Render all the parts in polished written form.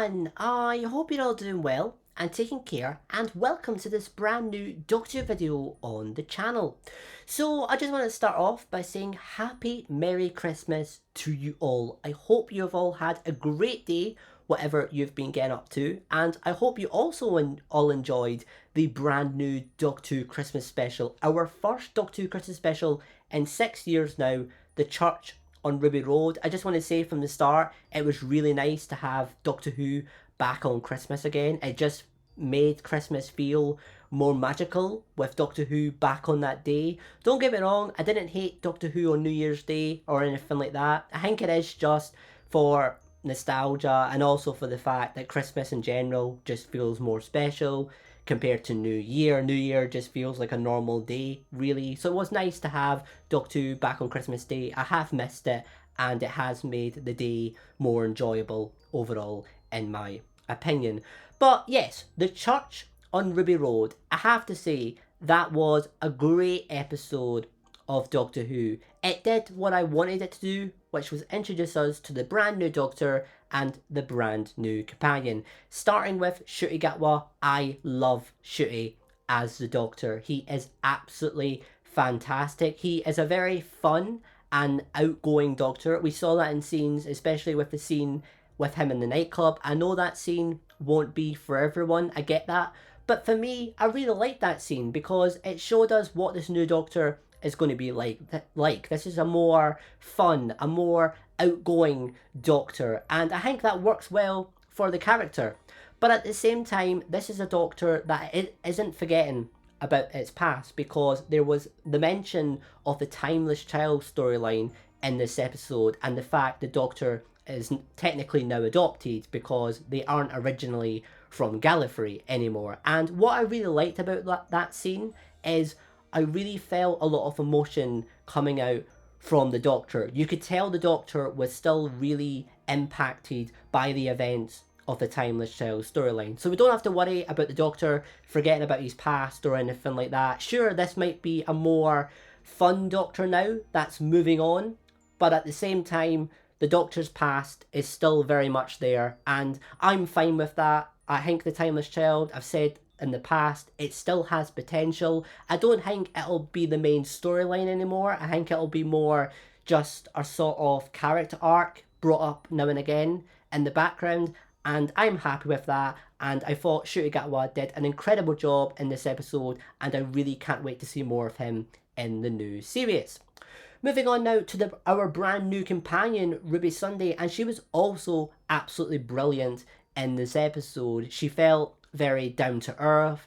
everyone, I hope you're all doing well and taking care, and welcome to this brand new Doctor video on the channel. So I just want to start off by saying happy Merry Christmas to you all. I hope you have all had a great day, whatever you've been getting up to, and I hope you also all enjoyed the brand new Doctor Who Christmas special, our first Doctor Who Christmas special in 6 years now, The Church on Ruby Road. I just want to say from the start, it was really nice to have Doctor Who back on Christmas again. It just made Christmas feel more magical with Doctor Who back on that day. Don't get me wrong, I didn't hate Doctor Who on New Year's Day or anything like that. I think it is just for nostalgia and also for the fact that Christmas in general just feels more special compared to New Year. New Year just feels like a normal day, really. So it was nice to have Doctor Who back on Christmas Day. I have missed it, and it has made the day more enjoyable overall, in my opinion. But yes, The Church on Ruby Road, I have to say, that was a great episode of Doctor Who. It did what I wanted it to do, which was introduce us to the brand new Doctor and the brand new companion. Starting with Ncuti Gatwa, I love Ncuti as the Doctor. He is absolutely fantastic. He is a very fun and outgoing Doctor. We saw that in scenes, especially with the scene with him in the nightclub. I know that scene won't be for everyone, I get that. But for me, I really like that scene because it showed us what this new Doctor is going to be like. This is a more fun, a more outgoing Doctor, and I think that works well for the character. But at the same time, this is a Doctor that it isn't forgetting about its past, because there was the mention of the Timeless Child storyline in this episode, and the fact the Doctor is technically now adopted because they aren't originally from Gallifrey anymore. And what I really liked about that scene is I really felt a lot of emotion coming out from the Doctor. You could tell the Doctor was still really impacted by the events of the Timeless Child storyline. So we don't have to worry about the Doctor forgetting about his past or anything like that. Sure, this might be a more fun Doctor now that's moving on, but at the same time, the Doctor's past is still very much there, and I'm fine with that. I think the Timeless Child, I've said in the past, it still has potential. I don't think it'll be the main storyline anymore. I think it'll be more just a sort of character arc brought up now and again in the background, and I'm happy with that. And I thought Ncuti Gatwa did an incredible job in this episode, and I really can't wait to see more of him in the new series. Moving on now to our brand new companion, Ruby Sunday, and she was also absolutely brilliant in this episode. She felt very down to earth.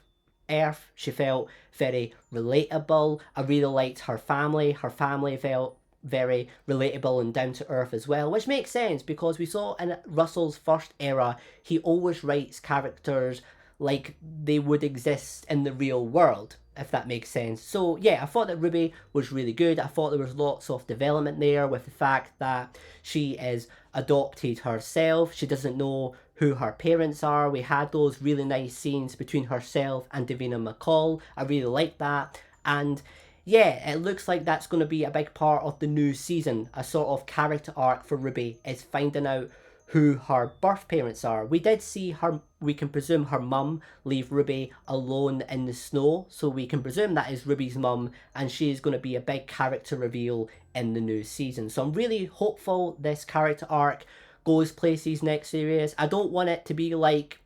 She felt very relatable. I really liked her family. Her family felt very relatable and down to earth as well, which makes sense because we saw in Russell's first era, he always writes characters like they would exist in the real world, if that makes sense. So yeah, I thought that Ruby was really good. I thought there was lots of development there with the fact that she is adopted herself. She doesn't know who her parents are. We had those really nice scenes between herself and Davina McCall. I really liked that. And yeah, it looks like that's going to be a big part of the new season. A sort of character arc for Ruby is finding out who her birth parents are. We did see her, we can presume her mum leave Ruby alone in the snow, so we can presume that is Ruby's mum, and she is going to be a big character reveal in the new season. So I'm really hopeful this character arc goes places next series. I don't want it to be like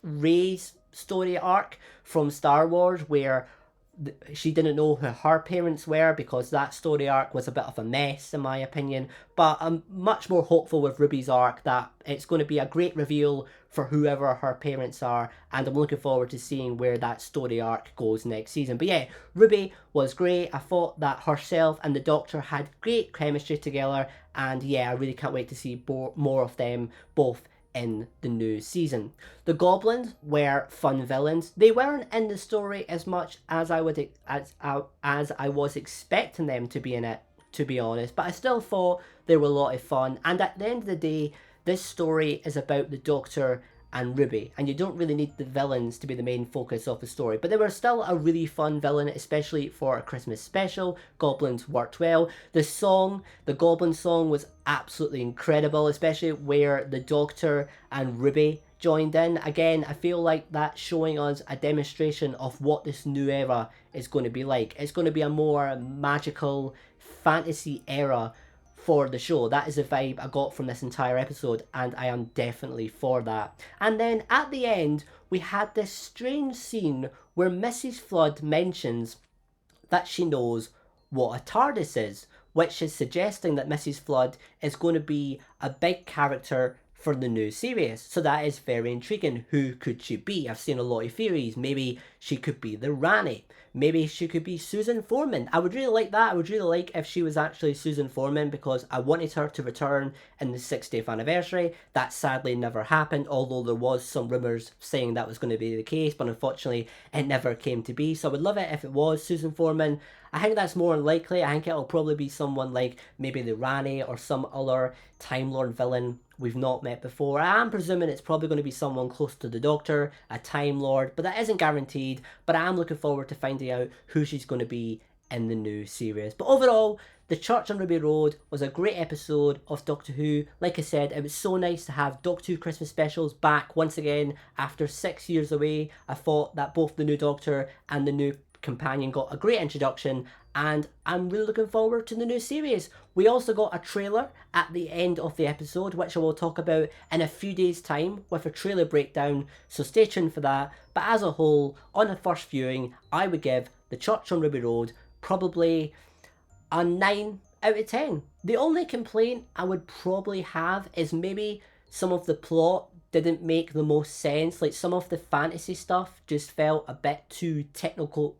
Rey's story arc from Star Wars, where she didn't know who her parents were, because that story arc was a bit of a mess in my opinion. But I'm much more hopeful with Ruby's arc that it's going to be a great reveal for whoever her parents are, and I'm looking forward to seeing where that story arc goes next season. But yeah, Ruby was great. I thought that herself and the Doctor had great chemistry together, and yeah, I really can't wait to see more of them both in the new season. The goblins were fun villains. They weren't in the story as much as I was expecting them to be in it, to be honest, but I still thought they were a lot of fun. And at the end of the day, this story is about the Doctor and Ruby, and you don't really need the villains to be the main focus of the story. But they were still a really fun villain, especially for a Christmas special. Goblins worked well. The song, the Goblin song, was absolutely incredible, especially where the Doctor and Ruby joined in. Again, I feel like that's showing us a demonstration of what this new era is going to be like. It's going to be a more magical fantasy era for the show. That is the vibe I got from this entire episode, and I am definitely for that. And then at the end, we had this strange scene where Mrs. Flood mentions that she knows what a TARDIS is, which is suggesting that Mrs. Flood is going to be a big character for the new series. So that is very intriguing. Who could she be? I've seen a lot of theories. Maybe she could be the Rani. Maybe she could be Susan Foreman. I would really like that. I would really like if she was actually Susan Foreman, because I wanted her to return in the 60th anniversary. That sadly never happened, although there was some rumours saying that was going to be the case, but unfortunately it never came to be. So I would love it if it was Susan Foreman. I think that's more unlikely. I think it'll probably be someone like maybe the Rani or some other Time Lord villain we've not met before. I am presuming it's probably going to be someone close to the Doctor, a Time Lord, but that isn't guaranteed. But I am looking forward to finding out who she's going to be in the new series. But overall, The Church on Ruby Road was a great episode of Doctor Who. Like I said, it was so nice to have Doctor Who Christmas specials back once again after 6 years away. I thought that both the new Doctor and the new companion got a great introduction, and I'm really looking forward to the new series. We also got a trailer at the end of the episode, which I will talk about in a few days' time with a trailer breakdown, so stay tuned for that. But as a whole, on a first viewing, I would give The Church on Ruby Road probably a 9 out of 10. The only complaint I would probably have is maybe some of the plot didn't make the most sense. Like, some of the fantasy stuff just felt a bit too techno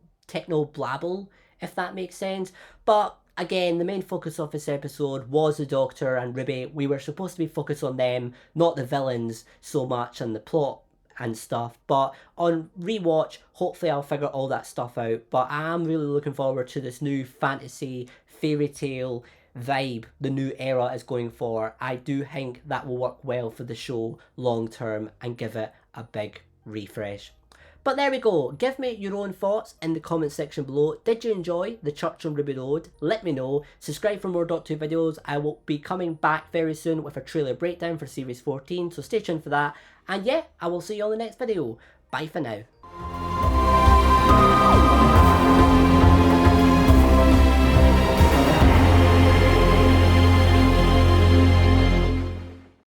blabble, if that makes sense. But again, the main focus of this episode was the Doctor and Ruby. We were supposed to be focused on them, not the villains so much and the plot and stuff. But on rewatch, hopefully I'll figure all that stuff out. But I am really looking forward to this new fantasy fairy tale vibe the new era is going for. I do think that will work well for the show long term and give it a big refresh. But there we go. Give me your own thoughts in the comment section below. Did you enjoy The Church on Ruby Road? Let me know. Subscribe for more Doctor Who videos. I will be coming back very soon with a trailer breakdown for Series 14, so stay tuned for that. And yeah, I will see you on the next video. Bye for now.